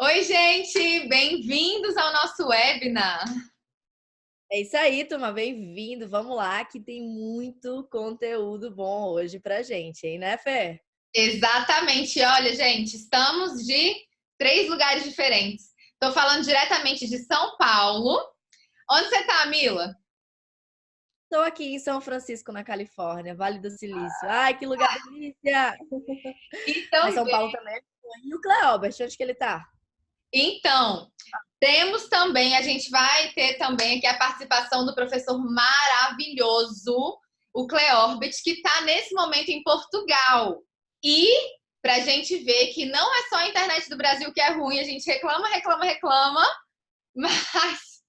Oi, gente! Bem-vindos ao nosso webinar. É isso aí, turma, bem-vindo. Vamos lá, que tem muito conteúdo bom hoje pra gente, hein, né, Fê? Exatamente. Olha, gente, estamos de 3 lugares diferentes. Estou falando diretamente de São Paulo. Onde você tá, Mila? Estou aqui em São Francisco, na Califórnia, Vale do Silício. Ai, que lugar delícia! E Mas São também, Paulo também é bom. E o Cleóbert, onde que ele tá? então, temos também, a gente vai ter também aqui a participação do professor maravilhoso, o Cleorbit, que está nesse momento em Portugal. E para a gente ver que não é só a internet do Brasil que é ruim, a gente reclama, reclama, reclama, mas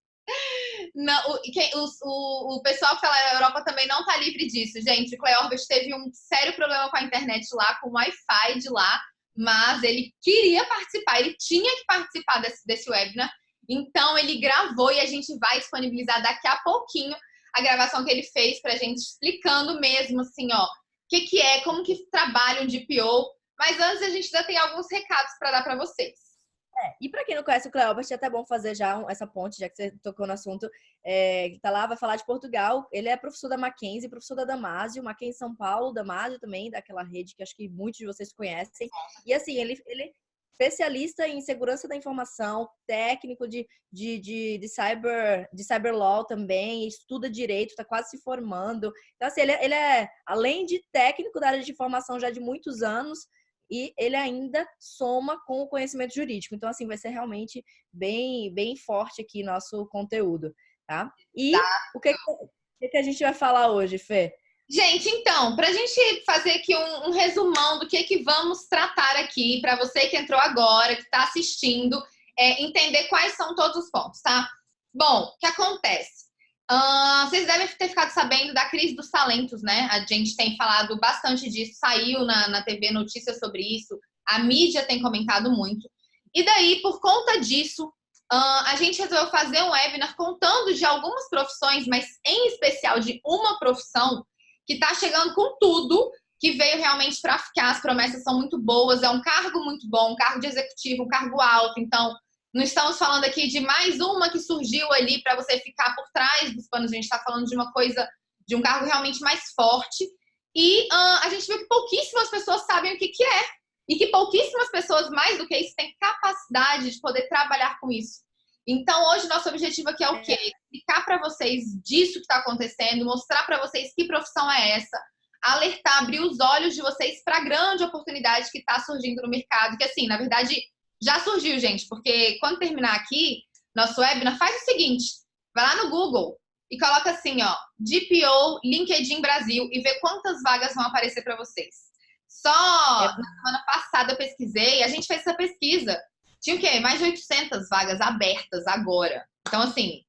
não, o pessoal que está lá na Europa também não está livre disso, gente. O Cleorbit teve um sério problema com a internet lá, com o Wi-Fi de lá, mas ele queria participar, ele tinha que participar desse webinar. Então ele gravou e a gente vai disponibilizar daqui a pouquinho a gravação que ele fez para a gente explicando mesmo assim, ó, o que é, como que trabalha um DPO. Mas antes a gente ainda tem alguns recados para dar para vocês. E para quem não conhece o Cleóbert, é até bom fazer já essa ponte, já que você tocou no assunto, que tá lá, vai falar de Portugal. Ele é professor da Mackenzie, professor da Damásio, Mackenzie São Paulo, Damásio também, daquela rede que acho que muitos de vocês conhecem. E assim, ele é especialista em segurança da informação, técnico de cyber law também, estuda direito, está quase se formando. Então, assim, ele é, além de técnico da área de informação já de muitos anos, e ele ainda soma com o conhecimento jurídico. Então, assim, vai ser realmente bem forte aqui nosso conteúdo, tá? E o que a gente vai falar hoje, Fê? Gente, então, para a gente fazer aqui um resumão do que vamos tratar aqui, para você que entrou agora, que está assistindo, entender quais são todos os pontos, tá? Bom, o que acontece? Vocês devem ter ficado sabendo da crise dos talentos, né? A gente tem falado bastante disso, saiu na TV notícias sobre isso, a mídia tem comentado muito. E daí, por conta disso, a gente resolveu fazer um webinar contando de algumas profissões, mas em especial de uma profissão que está chegando com tudo, que veio realmente para ficar. As promessas são muito boas, é um cargo muito bom, um cargo de executivo, um cargo alto. Então, não estamos falando aqui de mais uma que surgiu ali para você ficar por trás dos panos. A gente está falando de uma coisa, de um cargo realmente mais forte. E a gente viu que pouquíssimas pessoas sabem o que é. E que pouquíssimas pessoas, mais do que isso, têm capacidade de poder trabalhar com isso. Então, hoje, nosso objetivo aqui é o quê? Explicar para vocês disso que está acontecendo, mostrar para vocês que profissão é essa, alertar, abrir os olhos de vocês para a grande oportunidade que está surgindo no mercado, que assim, na verdade, já surgiu, gente, porque quando terminar aqui, nosso webinar, faz o seguinte, vai lá no Google e coloca assim, ó, DPO LinkedIn Brasil e vê quantas vagas vão aparecer para vocês. Só É, na semana passada eu pesquisei, a gente fez essa pesquisa. Tinha o quê? Mais de 800 vagas abertas agora. Então, assim,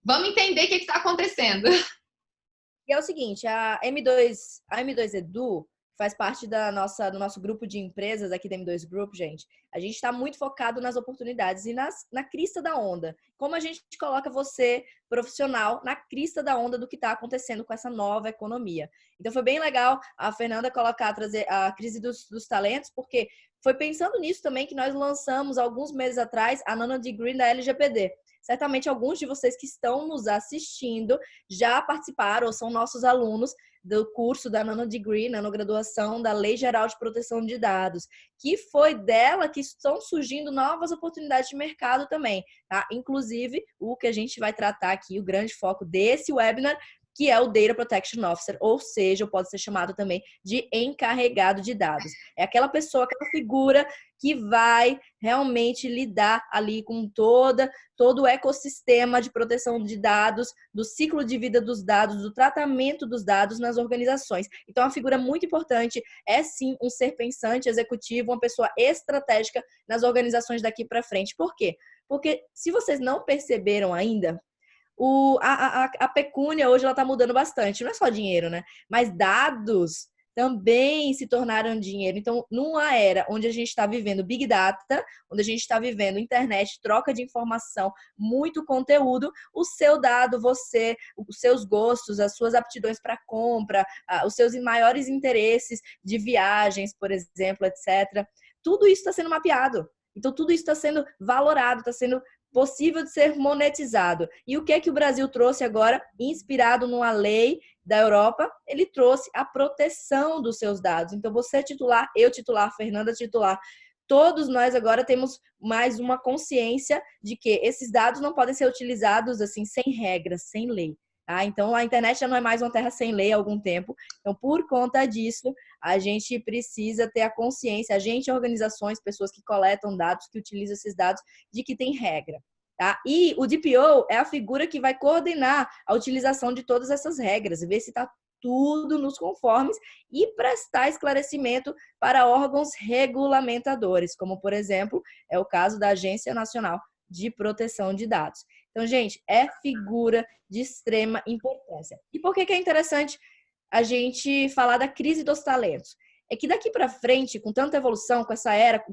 vamos entender o que está acontecendo. e é o seguinte, a M2 Edu faz parte do nosso grupo de empresas aqui da M2 Group, gente. A gente está muito focado nas oportunidades e na crista da onda. Como a gente coloca você, profissional, na crista da onda do que está acontecendo com essa nova economia. Então foi bem legal a Fernanda trazer a crise dos talentos, porque foi pensando nisso também que nós lançamos alguns meses atrás a Nano Degree da LGPD. Certamente alguns de vocês que estão nos assistindo já participaram ou são nossos alunos do curso da Nano Degree, nanograduação da Lei Geral de Proteção de Dados, que foi dela que estão surgindo novas oportunidades de mercado também, tá? Inclusive, o que a gente vai tratar aqui, o grande foco desse webinar, que é o Data Protection Officer, ou seja, pode ser chamado também de encarregado de dados. É aquela pessoa, aquela figura que vai realmente lidar ali com todo o ecossistema de proteção de dados, do ciclo de vida dos dados, do tratamento dos dados nas organizações. Então, uma figura muito importante é sim um ser pensante executivo, uma pessoa estratégica nas organizações daqui para frente. Por quê? Porque se vocês não perceberam ainda, a pecúnia hoje ela está mudando bastante. Não é só dinheiro, né? Mas dados também se tornaram dinheiro. Então, numa era onde a gente está vivendo Big Data, onde a gente está vivendo internet, troca de informação, muito conteúdo, o seu dado, você, os seus gostos, as suas aptidões para compra, os seus maiores interesses de viagens, por exemplo, etc. Tudo isso está sendo mapeado. Então, tudo isso está sendo valorado, está sendo possível de ser monetizado. E o que é que o Brasil trouxe agora, inspirado numa lei da Europa? Ele trouxe a proteção dos seus dados. Então, você titular, eu titular, Fernanda titular, todos nós agora temos mais uma consciência de que esses dados não podem ser utilizados assim sem regras, sem lei. Tá? Então, a internet já não é mais uma terra sem lei há algum tempo. Então, por conta disso, a gente precisa ter a consciência, a gente, organizações, pessoas que coletam dados, que utilizam esses dados, de que tem regra. Tá? E o DPO é a figura que vai coordenar a utilização de todas essas regras, ver se está tudo nos conformes e prestar esclarecimento para órgãos regulamentadores, como, por exemplo, é o caso da Agência Nacional de Proteção de Dados. Então, gente, é figura de extrema importância. E por que é interessante a gente falar da crise dos talentos? É que daqui para frente, com tanta evolução, com essa era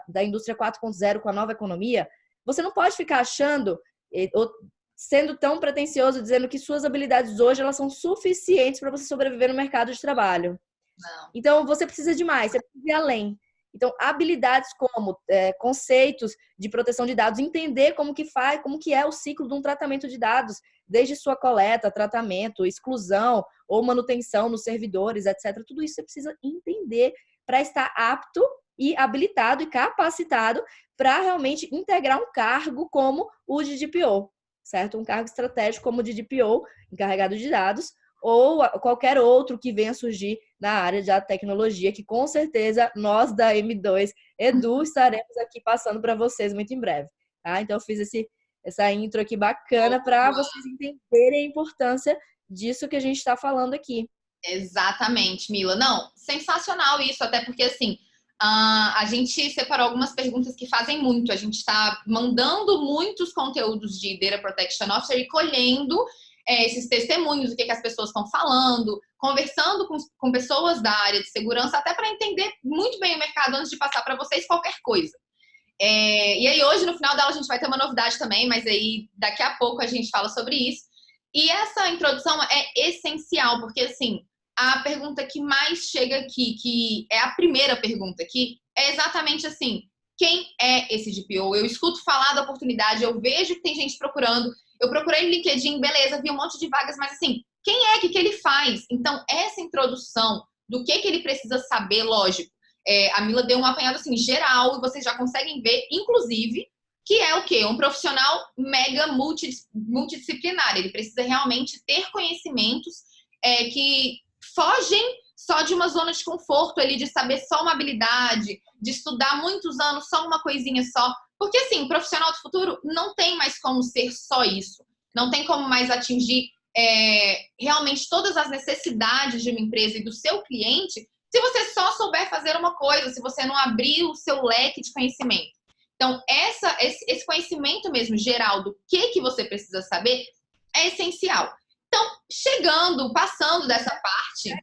da indústria 4.0, com a nova economia, você não pode ficar achando, ou sendo tão pretensioso, dizendo que suas habilidades hoje elas são suficientes para você sobreviver no mercado de trabalho. Não. Então, você precisa de mais, você precisa ir além. Então, habilidades como conceitos de proteção de dados, entender como que é o ciclo de um tratamento de dados, desde sua coleta, tratamento, exclusão ou manutenção nos servidores, etc. Tudo isso você precisa entender para estar apto e habilitado e capacitado para realmente integrar um cargo como o de DPO, certo? Um cargo estratégico como o de DPO, encarregado de dados, ou qualquer outro que venha surgir na área da tecnologia, que com certeza nós da M2 Edu estaremos aqui passando para vocês muito em breve. Tá? Então, eu fiz essa intro aqui bacana para vocês entenderem a importância disso que a gente está falando aqui. Exatamente, Mila. Não, sensacional isso, até porque, assim, a gente separou algumas perguntas que fazem muito. A gente está mandando muitos conteúdos de Data Protection Officer e colhendo esses testemunhos, o que as pessoas estão falando, conversando com pessoas da área de segurança, até para entender muito bem o mercado antes de passar para vocês qualquer coisa. E aí hoje, no final dela, a gente vai ter uma novidade também, mas aí daqui a pouco a gente fala sobre isso. E essa introdução é essencial, porque assim, a pergunta que mais chega aqui, que é a primeira pergunta aqui, é exatamente assim: quem é esse DPO? Eu escuto falar da oportunidade, eu vejo que tem gente procurando, eu procurei no LinkedIn, beleza, vi um monte de vagas, mas assim, quem é, que ele faz? Então, essa introdução do que ele precisa saber, lógico, a Mila deu um apanhado assim, geral, e vocês já conseguem ver, inclusive, que é o quê? Um profissional mega multidisciplinar. Ele precisa realmente ter conhecimentos que fogem só de uma zona de conforto ali, de saber só uma habilidade, de estudar muitos anos só uma coisinha só. Porque, assim, o profissional do futuro não tem mais como ser só isso. Não tem como mais atingir realmente todas as necessidades de uma empresa e do seu cliente se você só souber fazer uma coisa, se você não abrir o seu leque de conhecimento. Então, esse conhecimento mesmo geral do que você precisa saber é essencial. Então, passando dessa parte...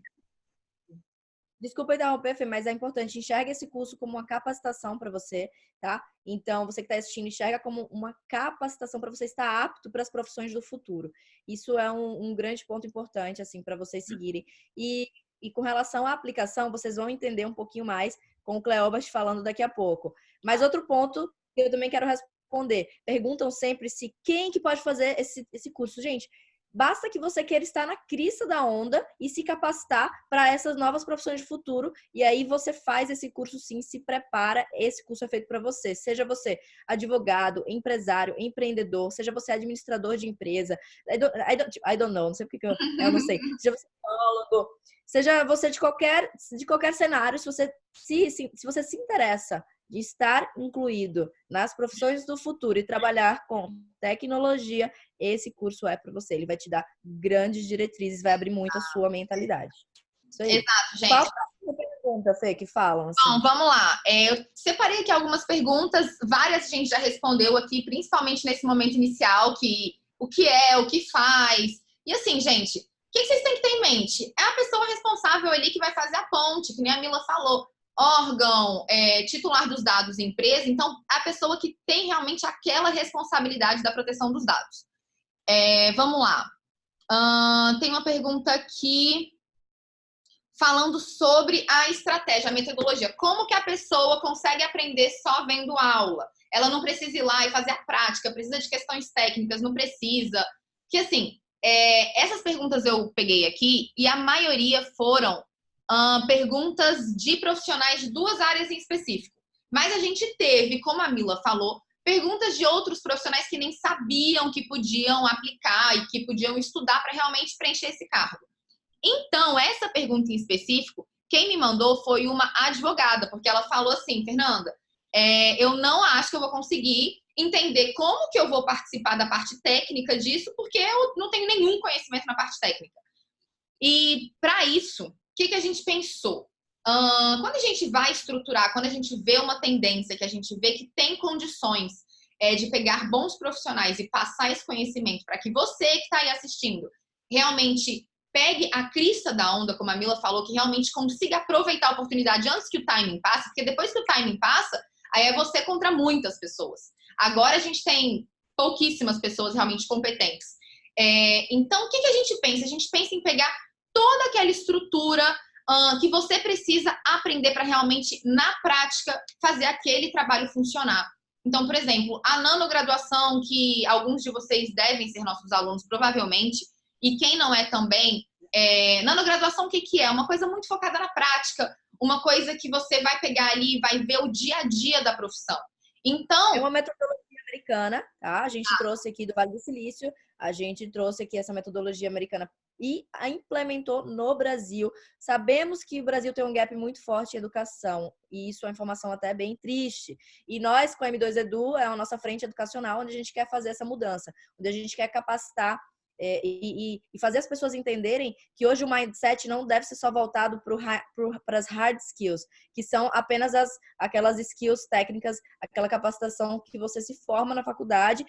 Desculpa interromper, Fê, mas é importante. Enxerga esse curso como uma capacitação para você, tá? Então, você que está assistindo, enxerga como uma capacitação para você estar apto para as profissões do futuro. Isso é um grande ponto importante, assim, para vocês seguirem. E com relação à aplicação, vocês vão entender um pouquinho mais com o Cleobas falando daqui a pouco. Mas outro ponto que eu também quero responder. Perguntam sempre se quem que pode fazer esse curso. Gente, basta que você queira estar na crista da onda e se capacitar para essas novas profissões de futuro. E aí você faz esse curso sim, se prepara. Esse curso é feito para você. Seja você advogado, empresário, empreendedor, seja você administrador de empresa. I don't know, não sei porque eu não sei. Seja você psicólogo, seja você de qualquer cenário, se você se interessa de estar incluído nas profissões do futuro e trabalhar com tecnologia, esse curso é para você. Ele vai te dar grandes diretrizes, vai abrir muito a sua mentalidade. Isso aí. Exato, gente. Qual a pergunta, Fê, que falam? Assim? Bom, vamos lá. Eu separei aqui algumas perguntas, várias a gente já respondeu aqui, principalmente nesse momento inicial, o que é, o que faz. E assim, gente, o que vocês têm que ter em mente? É a pessoa responsável ali que vai fazer a ponte, que nem a Mila falou. Órgão, titular dos dados em empresa, então a pessoa que tem realmente aquela responsabilidade da proteção dos dados. Vamos lá. Tem uma pergunta aqui. falando sobre a estratégia, a metodologia. Como que a pessoa consegue aprender só vendo aula? Ela não precisa ir lá e fazer a prática, precisa de questões técnicas, não precisa. Que assim, essas perguntas eu peguei aqui e a maioria foram perguntas de profissionais de 2 áreas em específico. Mas a gente teve, como a Mila falou, perguntas de outros profissionais que nem sabiam que podiam aplicar e que podiam estudar para realmente preencher esse cargo. Então, essa pergunta em específico, quem me mandou foi uma advogada, porque ela falou assim, Fernanda, eu não acho que eu vou conseguir entender como que eu vou participar da parte técnica disso, porque eu não tenho nenhum conhecimento na parte técnica. E para isso, o que a gente pensou? Quando a gente vai estruturar, quando a gente vê uma tendência, que a gente vê que tem condições de pegar bons profissionais e passar esse conhecimento para que você que está aí assistindo realmente pegue a crista da onda, como a Mila falou, que realmente consiga aproveitar a oportunidade antes que o timing passe, porque depois que o timing passa, aí é você contra muitas pessoas. Agora a gente tem pouquíssimas pessoas realmente competentes. Então, o que a gente pensa? A gente pensa em pegar toda aquela estrutura que você precisa aprender para realmente, na prática, fazer aquele trabalho funcionar. Então, por exemplo, a nanograduação, que alguns de vocês devem ser nossos alunos, provavelmente, e quem não é também, nanograduação o que é? Uma coisa muito focada na prática, uma coisa que você vai pegar ali e vai ver o dia a dia da profissão. Então... É uma metodologia americana, tá? A gente trouxe aqui do Vale do Silício, a gente trouxe aqui essa metodologia americana e a implementou no Brasil. Sabemos que o Brasil tem um gap muito forte em educação, e isso é uma informação até bem triste. E nós, com a M2 Edu, é a nossa frente educacional, onde a gente quer fazer essa mudança, onde a gente quer capacitar e fazer as pessoas entenderem que hoje o mindset não deve ser só voltado para as hard skills, que são apenas aquelas skills técnicas, aquela capacitação que você se forma na faculdade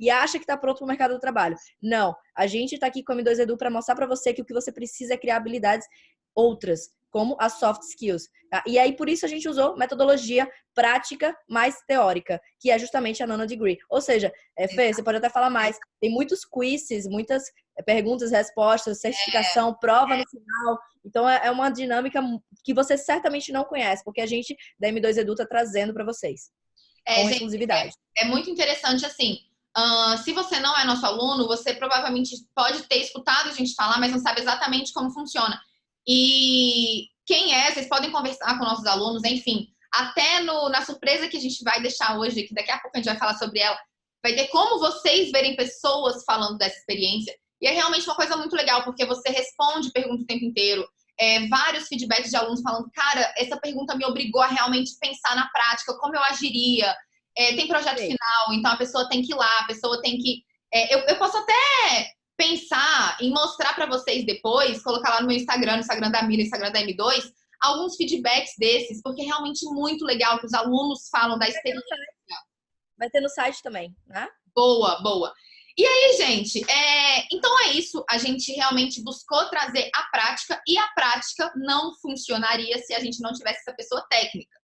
e acha que está pronto para o mercado do trabalho. Não, a gente está aqui com a M2 Edu para mostrar para você que o que você precisa é criar habilidades outras, como as soft skills. Tá? E aí, por isso, a gente usou metodologia prática mais teórica, que é justamente a Nano Degree. Ou seja, Fê, você pode até falar mais, tem muitos quizzes, muitas perguntas, respostas, certificação, prova no final. Então, é uma dinâmica que você certamente não conhece, porque a gente da M2 Edu está trazendo para vocês, com exclusividade. É muito interessante, assim, se você não é nosso aluno, você provavelmente pode ter escutado a gente falar, mas não sabe exatamente como funciona. E quem vocês podem conversar com nossos alunos, enfim, até na surpresa que a gente vai deixar hoje, que daqui a pouco a gente vai falar sobre ela, vai ter como vocês verem pessoas falando dessa experiência. E é realmente uma coisa muito legal, porque você responde pergunta o tempo inteiro, vários feedbacks de alunos falando, cara, essa pergunta me obrigou a realmente pensar na prática, como eu agiria. Tem projeto final, então a pessoa tem que ir lá, a pessoa tem que... eu posso até pensar em mostrar para vocês depois, colocar lá no meu Instagram, no Instagram da Mila, no Instagram da M2, alguns feedbacks desses, porque é realmente muito legal que os alunos falam da experiência. Vai ter no site também, né? Boa, boa. E aí, gente, então é isso. A gente realmente buscou trazer a prática, e a prática não funcionaria se a gente não tivesse essa pessoa técnica.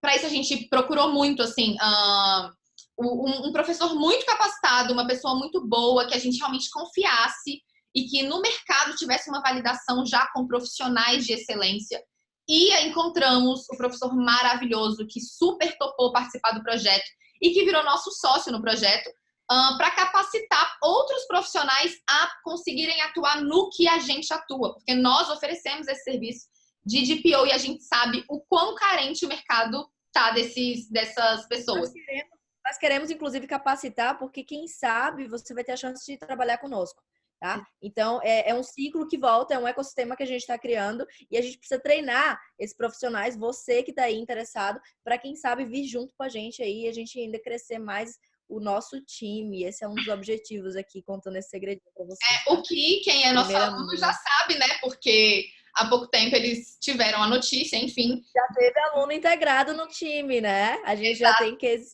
Para isso, a gente procurou muito, assim... um professor muito capacitado, uma pessoa muito boa, que a gente realmente confiasse e que no mercado tivesse uma validação já com profissionais de excelência. E encontramos o professor maravilhoso que super topou participar do projeto e que virou nosso sócio no projeto para capacitar outros profissionais a conseguirem atuar no que a gente atua, porque nós oferecemos esse serviço de DPO e a gente sabe o quão carente o mercado tá dessas pessoas. Nós queremos, inclusive, capacitar, porque quem sabe você vai ter a chance de trabalhar conosco, tá? Então, é um ciclo que volta, é um ecossistema que a gente está criando e a gente precisa treinar esses profissionais, você que está aí interessado, para quem sabe vir junto com a gente aí e a gente ainda crescer mais o nosso time. Esse é um dos objetivos aqui, contando esse segredinho para vocês. Tá? O que quem é nosso aluno já sabe, né? Porque há pouco tempo eles tiveram a notícia, enfim. Já teve aluno integrado no time, né? A gente já tem cases.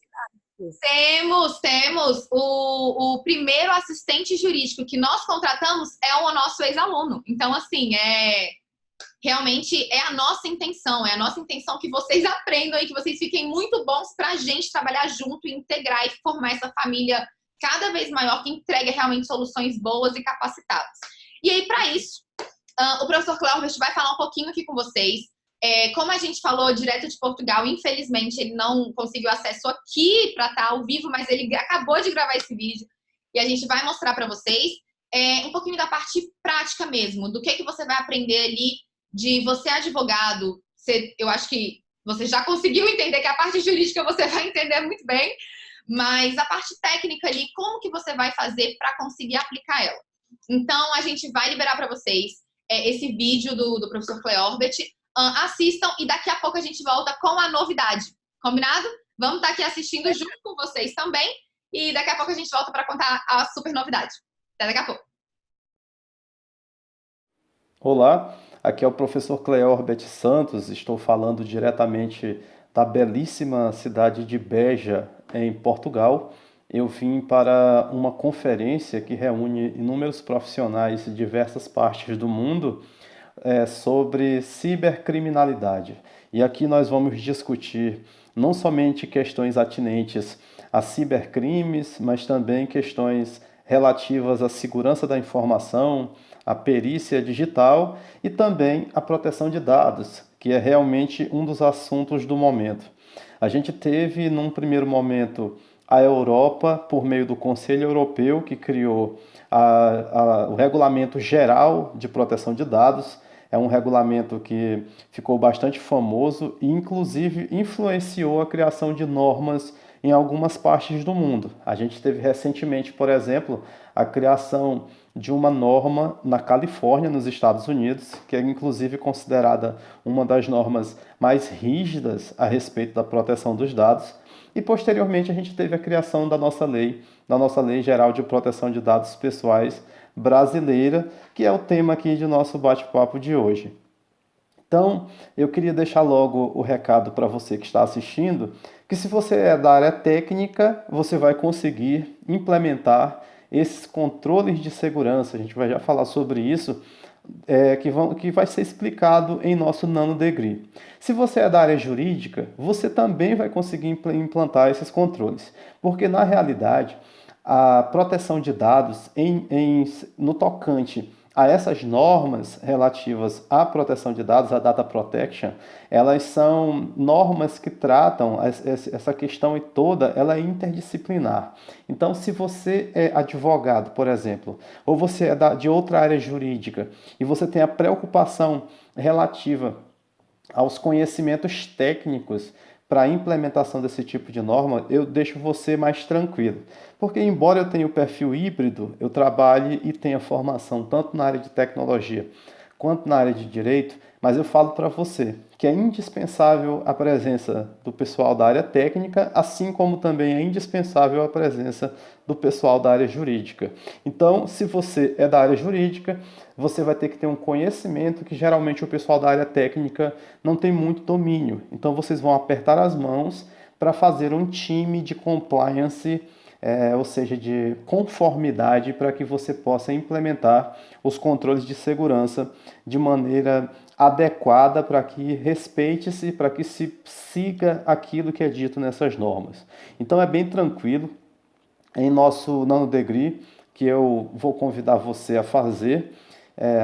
Temos. O primeiro assistente jurídico que nós contratamos é o nosso ex-aluno. Então, assim, realmente é a nossa intenção. É a nossa intenção que vocês aprendam e que vocês fiquem muito bons para a gente trabalhar junto, integrar e formar essa família cada vez maior que entrega realmente soluções boas e capacitadas. E aí, para isso, O professor Cléorbert vai falar um pouquinho aqui com vocês. Como a gente falou direto de Portugal, infelizmente ele não conseguiu acesso aqui para estar ao vivo, mas ele acabou de gravar esse vídeo e a gente vai mostrar para vocês um pouquinho da parte prática mesmo, do que você vai aprender ali de você advogado. Eu acho que você já conseguiu entender que a parte jurídica você vai entender muito bem, mas a parte técnica ali, como que você vai fazer para conseguir aplicar ela. Então, a gente vai liberar para vocês esse vídeo do professor Cléorbert. Assistam e daqui a pouco a gente volta com a novidade. Combinado? Vamos estar aqui assistindo junto com vocês também. E daqui a pouco a gente volta para contar a super novidade. Até daqui a pouco. Olá, aqui é o professor Cléorbert Santos. Estou falando diretamente da belíssima cidade de Beja, em Portugal. Eu vim para uma conferência que reúne inúmeros profissionais de diversas partes do mundo sobre cibercriminalidade. E aqui nós vamos discutir não somente questões atinentes a cibercrimes, mas também questões relativas à segurança da informação, à perícia digital e também à proteção de dados, que é realmente um dos assuntos do momento. A gente teve, num primeiro momento, a Europa, por meio do Conselho Europeu, que criou o Regulamento Geral de Proteção de Dados. É um regulamento que ficou bastante famoso e, inclusive, influenciou a criação de normas em algumas partes do mundo. A gente teve recentemente, por exemplo, a criação de uma norma na Califórnia, nos Estados Unidos, que é inclusive considerada uma das normas mais rígidas a respeito da proteção dos dados. E posteriormente a gente teve a criação da nossa Lei Geral de Proteção de Dados Pessoais brasileira, que é o tema aqui de nosso bate-papo de hoje. Então, eu queria deixar logo o recado para você que está assistindo, que se você é da área técnica, você vai conseguir implementar esses controles de segurança. A gente vai já falar sobre isso, que vai ser explicado em nosso Nano Degree. Se você é da área jurídica, você também vai conseguir implantar esses controles, porque na realidade a proteção de dados no tocante a essas normas relativas à proteção de dados, a data protection, elas são normas que tratam essa questão toda, ela é interdisciplinar. Então, se você é advogado, por exemplo, ou você é de outra área jurídica e você tem a preocupação relativa aos conhecimentos técnicos para a implementação desse tipo de norma, eu deixo você mais tranquilo. Porque, embora eu tenha o perfil híbrido, eu trabalhe e tenha formação tanto na área de tecnologia quanto na área de direito, mas eu falo para você que é indispensável a presença do pessoal da área técnica, assim como também é indispensável a presença do pessoal da área jurídica. Então, se você é da área jurídica, você vai ter que ter um conhecimento que geralmente o pessoal da área técnica não tem muito domínio. Então, vocês vão apertar as mãos para fazer um time de compliance, ou seja, de conformidade, para que você possa implementar os controles de segurança de maneira adequada, para que respeite-se, para que se siga aquilo que é dito nessas normas. Então é bem tranquilo, em nosso Nano Degree, que eu vou convidar você a fazer,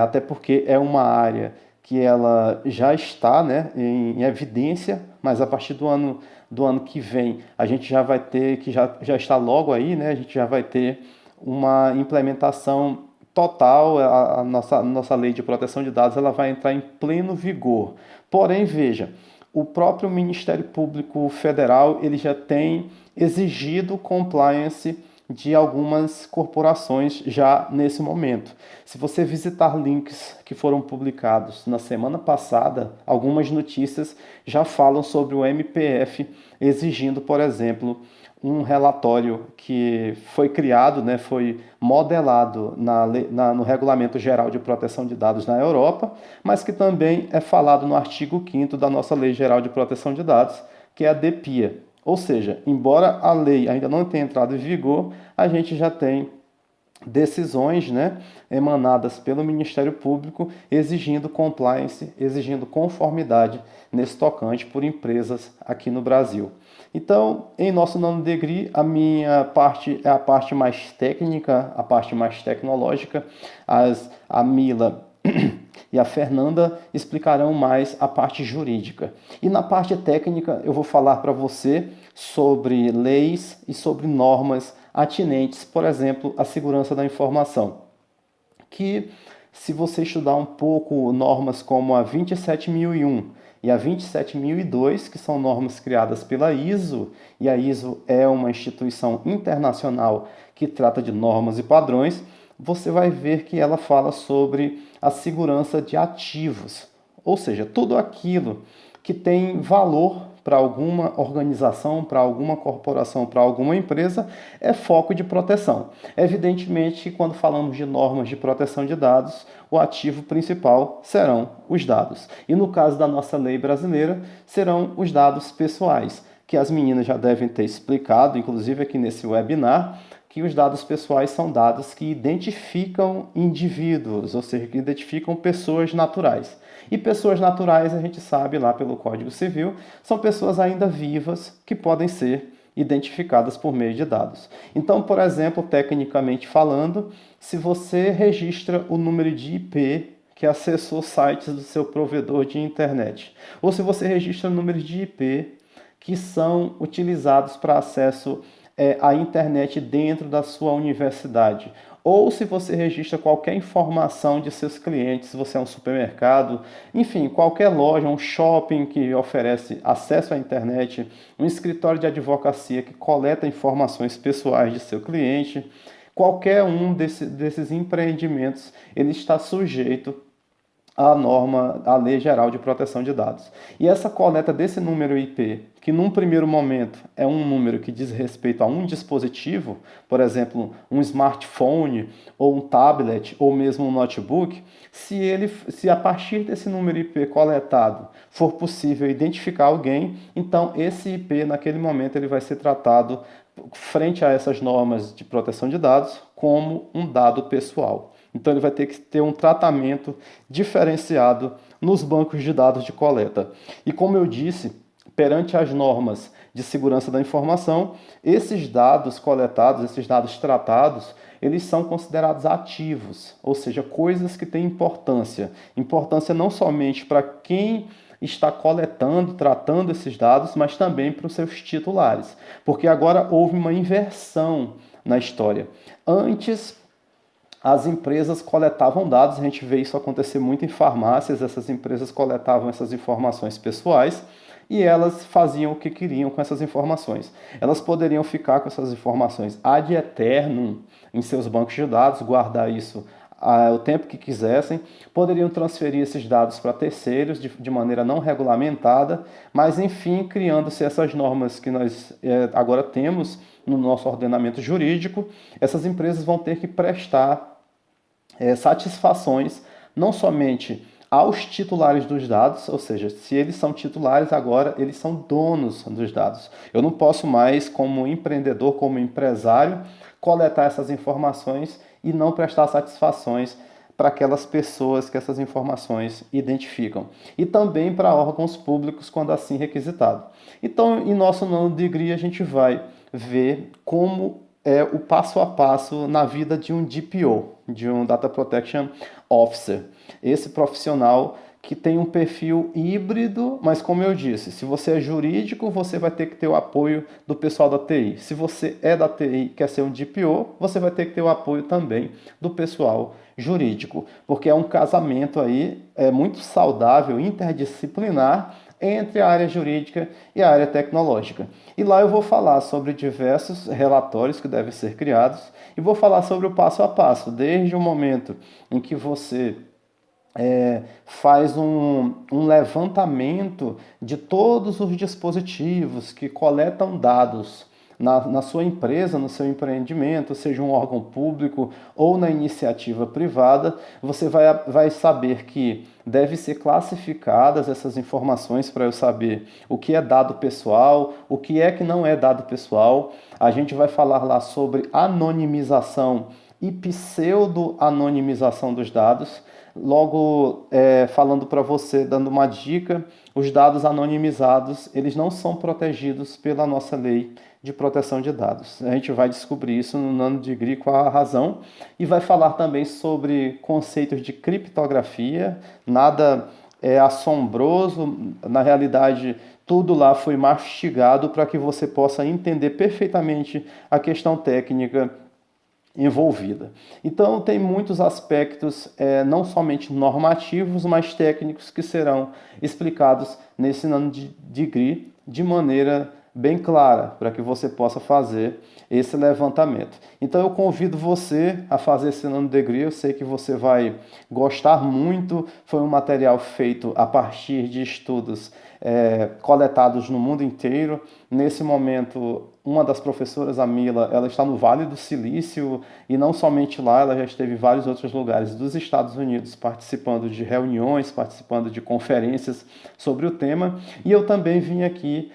até porque é uma área que ela já está, né, em evidência, mas a partir do ano que vem a gente já vai ter, que já está logo aí, né, a gente já vai ter uma implementação total. A nossa lei de proteção de dados ela vai entrar em pleno vigor. Porém, veja, o próprio Ministério Público Federal ele já tem exigido compliance de algumas corporações já nesse momento. Se você visitar links que foram publicados na semana passada, algumas notícias já falam sobre o MPF exigindo, por exemplo, um relatório que foi criado, né, foi modelado no Regulamento Geral de Proteção de Dados na Europa, mas que também é falado no artigo 5º da nossa Lei Geral de Proteção de Dados, que é a DPIA. Ou seja, embora a lei ainda não tenha entrado em vigor, a gente já tem decisões, né, emanadas pelo Ministério Público exigindo compliance, exigindo conformidade nesse tocante por empresas aqui no Brasil. Então, em nosso Nano Degree, a minha parte é a parte mais técnica, a parte mais tecnológica. A Mila e a Fernanda explicarão mais a parte jurídica. E na parte técnica eu vou falar para você sobre leis e sobre normas atinentes, por exemplo, à segurança da informação. Que se você estudar um pouco normas como a 27001 e a 27002, que são normas criadas pela ISO, e a ISO é uma instituição internacional que trata de normas e padrões, você vai ver que ela fala sobre a segurança de ativos, ou seja, tudo aquilo que tem valor para alguma organização, para alguma corporação, para alguma empresa, é foco de proteção. Evidentemente, quando falamos de normas de proteção de dados, o ativo principal serão os dados. E no caso da nossa lei brasileira, serão os dados pessoais, que as meninas já devem ter explicado, inclusive aqui nesse webinar, que os dados pessoais são dados que identificam indivíduos, ou seja, que identificam pessoas naturais. E pessoas naturais, a gente sabe lá pelo Código Civil, são pessoas ainda vivas que podem ser identificadas por meio de dados. Então, por exemplo, tecnicamente falando, se você registra o número de IP que acessou sites do seu provedor de internet, ou se você registra números de IP que são utilizados para acesso à internet dentro da sua universidade, ou se você registra qualquer informação de seus clientes, se você é um supermercado, enfim, qualquer loja, um shopping que oferece acesso à internet, um escritório de advocacia que coleta informações pessoais de seu cliente, qualquer um desses empreendimentos, ele está sujeito à norma, à Lei Geral de Proteção de Dados. E essa coleta desse número IP, que num primeiro momento é um número que diz respeito a um dispositivo, por exemplo, um smartphone, ou um tablet, ou mesmo um notebook, se a partir desse número IP coletado for possível identificar alguém, então esse IP naquele momento ele vai ser tratado frente a essas normas de proteção de dados como um dado pessoal. Então ele vai ter que ter um tratamento diferenciado nos bancos de dados de coleta. E como eu disse, perante as normas de segurança da informação, esses dados coletados, esses dados tratados, eles são considerados ativos, ou seja, coisas que têm importância. Importância não somente para quem está coletando, tratando esses dados, mas também para os seus titulares. Porque agora houve uma inversão na história. Antes, as empresas coletavam dados, a gente vê isso acontecer muito em farmácias, essas empresas coletavam essas informações pessoais e elas faziam o que queriam com essas informações. Elas poderiam ficar com essas informações ad eternum em seus bancos de dados, guardar isso o tempo que quisessem, poderiam transferir esses dados para terceiros de maneira não regulamentada, mas enfim, criando-se essas normas que nós agora temos no nosso ordenamento jurídico, essas empresas vão ter que prestar satisfações não somente aos titulares dos dados, ou seja, se eles são titulares agora, eles são donos dos dados. Eu não posso mais, como empreendedor, como empresário, coletar essas informações e não prestar satisfações para aquelas pessoas que essas informações identificam. E também para órgãos públicos, quando assim requisitado. Então, em nosso nono degree, a gente vai ver como é o passo a passo na vida de um DPO, de um Data Protection Officer. Esse profissional que tem um perfil híbrido, mas como eu disse, se você é jurídico, você vai ter que ter o apoio do pessoal da TI. Se você é da TI e quer ser um DPO, você vai ter que ter o apoio também do pessoal jurídico, porque é um casamento aí muito saudável, interdisciplinar, entre a área jurídica e a área tecnológica. E lá eu vou falar sobre diversos relatórios que devem ser criados e vou falar sobre o passo a passo, desde o momento em que você faz um levantamento de todos os dispositivos que coletam dados na sua empresa, no seu empreendimento, seja um órgão público ou na iniciativa privada, você vai saber que deve ser classificadas essas informações para eu saber o que é dado pessoal, o que é que não é dado pessoal. A gente vai falar lá sobre anonimização e pseudo-anonimização dos dados. Logo, falando para você, dando uma dica, os dados anonimizados, eles não são protegidos pela nossa lei de proteção de dados. A gente vai descobrir isso no Nano Degree com a razão e vai falar também sobre conceitos de criptografia. Nada é assombroso, na realidade tudo lá foi mastigado para que você possa entender perfeitamente a questão técnica envolvida. Então, tem muitos aspectos, não somente normativos, mas técnicos que serão explicados nesse Nano Degree de maneira bem clara, para que você possa fazer esse levantamento. Então, eu convido você a fazer esse Nano Degree, eu sei que você vai gostar muito, foi um material feito a partir de estudos coletados no mundo inteiro. Nesse momento, uma das professoras, a Mila, ela está no Vale do Silício e não somente lá, ela já esteve em vários outros lugares dos Estados Unidos participando de reuniões, participando de conferências sobre o tema. E eu também vim aqui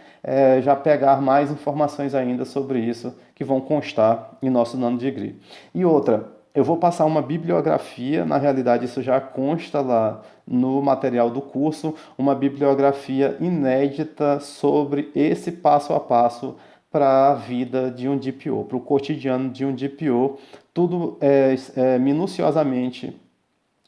já pegar mais informações ainda sobre isso que vão constar em nosso Nano Degree. E outra, eu vou passar uma bibliografia, na realidade isso já consta lá no material do curso, uma bibliografia inédita sobre esse passo a passo para a vida de um DPO, para o cotidiano de um DPO, tudo minuciosamente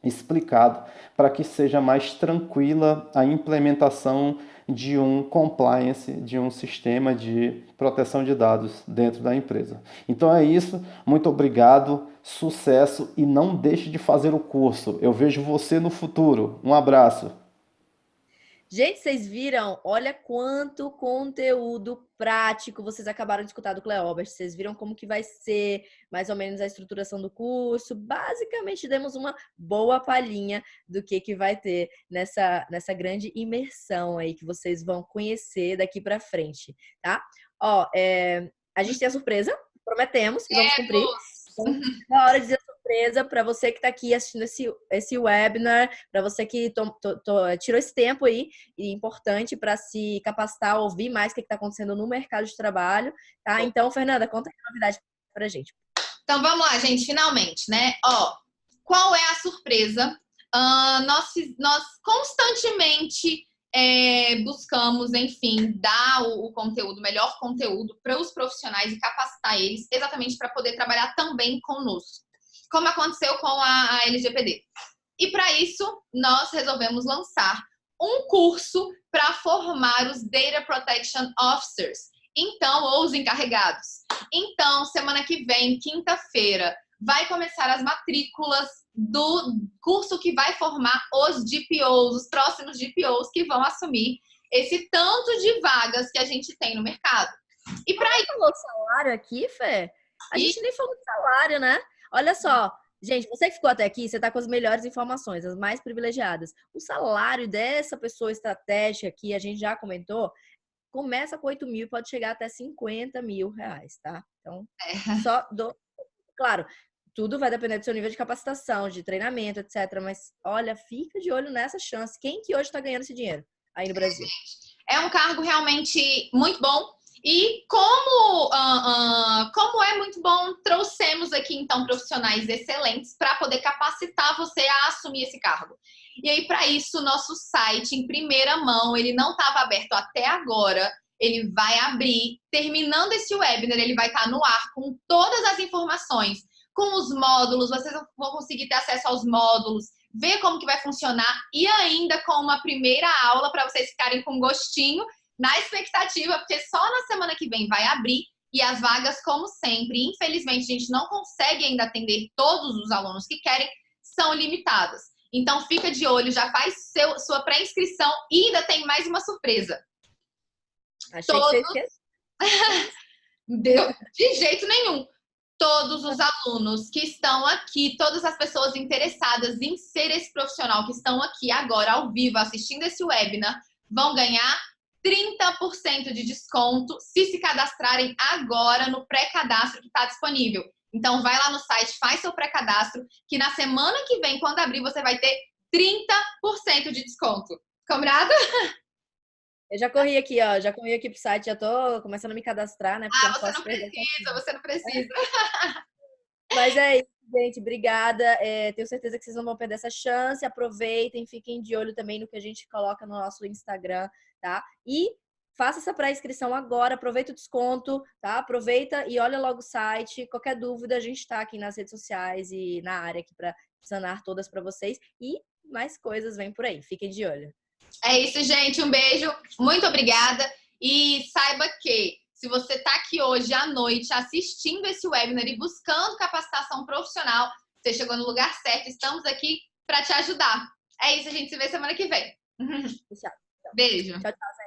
explicado para que seja mais tranquila a implementação de um compliance, de um sistema de proteção de dados dentro da empresa. Então é isso, muito obrigado, sucesso e não deixe de fazer o curso. Eu vejo você no futuro. Um abraço. Gente, vocês viram? Olha quanto conteúdo prático vocês acabaram de escutar do Cleóbert. Vocês viram como que vai ser mais ou menos a estruturação do curso. Basicamente, demos uma boa palhinha do que vai ter nessa grande imersão aí que vocês vão conhecer daqui para frente, tá? Ó, a gente tem a surpresa, prometemos que vamos cumprir. Então, é hora de dizer surpresa para você que está aqui assistindo esse webinar, para você que tirou esse tempo aí, importante para se capacitar, ouvir mais o que está acontecendo no mercado de trabalho, tá? Então, Fernanda, conta aí a novidade para a gente. Então, vamos lá, gente, finalmente, né? Ó, qual é a surpresa? Nós constantemente buscamos, enfim, dar o conteúdo, o melhor conteúdo para os profissionais e capacitar eles exatamente para poder trabalhar também conosco, como aconteceu com a LGPD. E para isso, nós resolvemos lançar um curso para formar os Data Protection Officers, então, ou os encarregados. Então, semana que vem, quinta-feira, vai começar as matrículas do curso que vai formar os DPOs, os próximos DPOs que vão assumir esse tanto de vagas que a gente tem no mercado. E para isso... falou salário aqui, Fê? A gente nem falou de salário, né? Olha só, gente, você que ficou até aqui, você está com as melhores informações, as mais privilegiadas. O salário dessa pessoa estratégica que a gente já comentou, começa com 8 mil e pode chegar até 50 mil reais, tá? Então, Claro, tudo vai depender do seu nível de capacitação, de treinamento, etc. Mas, olha, fica de olho nessa chance. Quem que hoje está ganhando esse dinheiro aí no Brasil? É um cargo realmente muito bom. E como é muito bom, trouxemos aqui, então, profissionais excelentes para poder capacitar você a assumir esse cargo. E aí, para isso, nosso site, em primeira mão, ele não estava aberto até agora. Ele vai abrir, terminando esse webinar, ele vai estar no ar com todas as informações, com os módulos, vocês vão conseguir ter acesso aos módulos, ver como que vai funcionar e ainda com uma primeira aula para vocês ficarem com gostinho, na expectativa, porque só na semana que vem vai abrir e as vagas, como sempre, infelizmente a gente não consegue ainda atender todos os alunos que querem, são limitadas. Então fica de olho, já faz sua pré-inscrição e ainda tem mais uma surpresa. Achei que você esqueceu. De jeito nenhum. Todos os alunos que estão aqui, todas as pessoas interessadas em ser esse profissional que estão aqui agora ao vivo assistindo esse webinar vão ganhar 30% de desconto se cadastrarem agora no pré-cadastro que está disponível. Então vai lá no site, faz seu pré-cadastro, que na semana que vem, quando abrir, você vai ter 30% de desconto. Combinado? Eu já corri aqui, ó. Já corri aqui pro site, já tô começando a me cadastrar, né? Você não precisa. Mas é isso, gente. Obrigada. Tenho certeza que vocês não vão perder essa chance. Aproveitem, fiquem de olho também no que a gente coloca no nosso Instagram, tá? E faça essa pré-inscrição agora, aproveita o desconto, tá? Aproveita e olha logo o site. Qualquer dúvida, a gente está aqui nas redes sociais e na área aqui para sanar todas para vocês. E mais coisas vêm por aí. Fiquem de olho. É isso, gente. Um beijo. Muito obrigada. E saiba que se você está aqui hoje à noite assistindo esse webinar e buscando capacitação profissional, você chegou no lugar certo. Estamos aqui para te ajudar. É isso, a gente se vê semana que vem. Tchau. Beijo. Tchau, tchau.